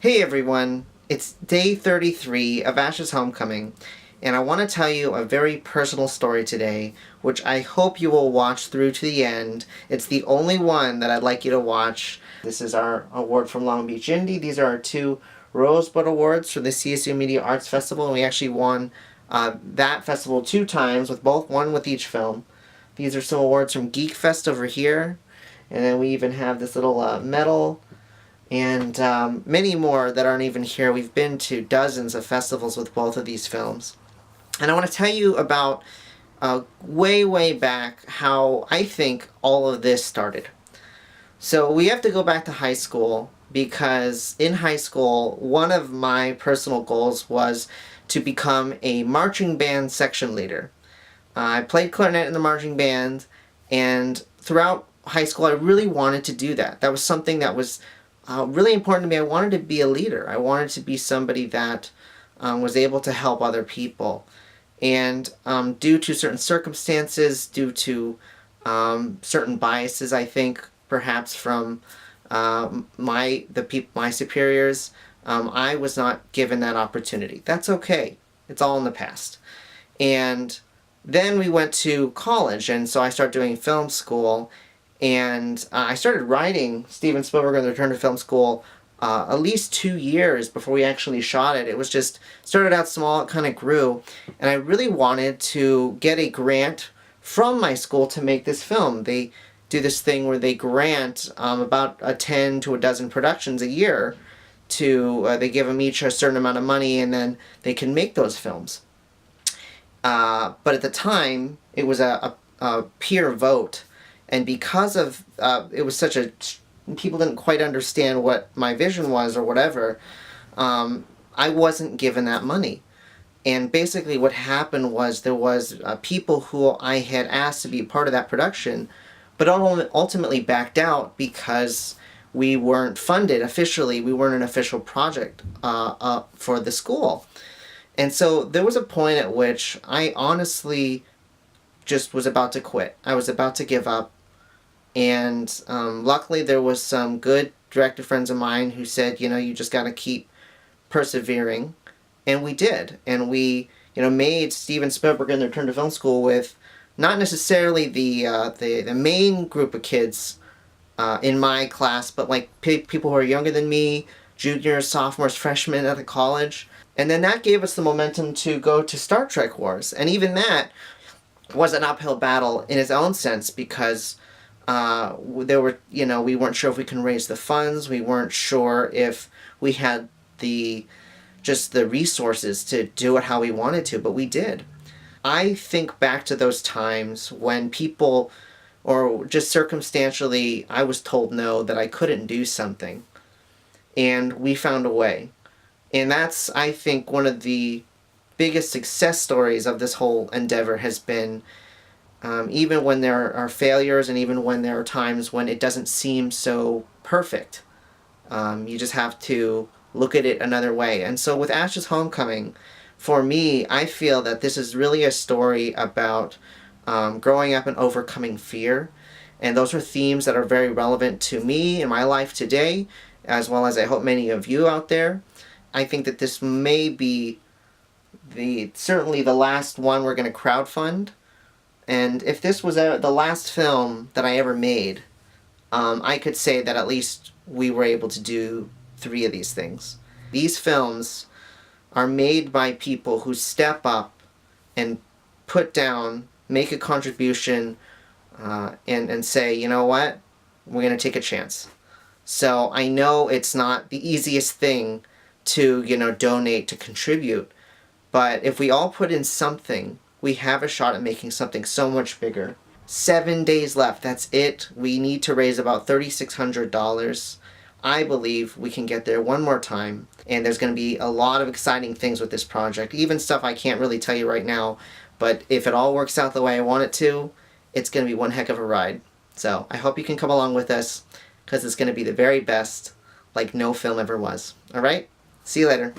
Hey everyone, it's day 33 of Ash's Homecoming, and I want to tell you a very personal story today, which I hope you will watch through to the end. It's the only one that I'd like you to watch. This is our award from Long Beach Indie. These are our two Rosebud Awards for the CSU Media Arts Festival, and we actually won that festival 2 times, with one with each film. These are some awards from Geek Fest over here, and then we even have this little medal and many more that aren't even here. We've been to dozens of festivals with both of these films. And I want to tell you about way back how I think all of this started. So we have to go back to high school because in high school, one of my personal goals was to become a marching band section leader. I played clarinet in the marching band, and throughout high school, I really wanted to do that. That was something that was really important to me. I wanted to be a leader. I wanted to be somebody that was able to help other people. And due to certain circumstances, due to certain biases, I think perhaps from my superiors, I was not given that opportunity. That's okay. It's all in the past. And then we went to college, and so I started doing film school. And I started writing Steven Spielberg and the Return to Film School at least 2 years before we actually shot it. It was just, started out small, it kind of grew. And I really wanted to get a grant from my school to make this film. They do this thing where they grant about 10 to a dozen productions a year to, they give them each a certain amount of money, and then they can make those films. But at the time, it was a peer vote. And because of, it was such a, people didn't quite understand what my vision was or whatever, I wasn't given that money. And basically what happened was there was people who I had asked to be part of that production, but ultimately backed out because we weren't funded officially. We weren't an official project for the school. And so there was a point at which I honestly just was about to quit. I was about to give up. And luckily there was some good director friends of mine who said, you just got to keep persevering. And we did. And we, made Steven Spielberg and the Return to Film School with not necessarily the main group of kids in my class, but like people who are younger than me, juniors, sophomores, freshmen at the college. And then that gave us the momentum to go to Star Trek Wars. And even that was an uphill battle in its own sense because there were, we weren't sure if we can raise the funds. We weren't sure if we had the resources to do it how we wanted to, but we did. I think back to those times when people, or just circumstantially, I was told no, that I couldn't do something. And we found a way. And that's, I think, one of the biggest success stories of this whole endeavor has been even when there are failures and even when there are times when it doesn't seem so perfect. You just have to look at it another way. And so with Ash's Homecoming, for me, I feel that this is really a story about growing up and overcoming fear. And those are themes that are very relevant to me in my life today, as well as I hope many of you out there. I think that this may be certainly the last one we're going to crowdfund. And if this was the last film that I ever made, I could say that at least we were able to do 3 of these things. These films are made by people who step up and put down, make a contribution, and say, you know what, we're going to take a chance. So I know it's not the easiest thing to, donate, to contribute, but if we all put in something, we have a shot at making something so much bigger. 7 days left, that's it. We need to raise about $3,600. I believe we can get there one more time, and there's going to be a lot of exciting things with this project, even stuff I can't really tell you right now, but if it all works out the way I want it to, it's going to be one heck of a ride. So I hope you can come along with us, because it's going to be the very best, like no film ever was. Alright? See you later.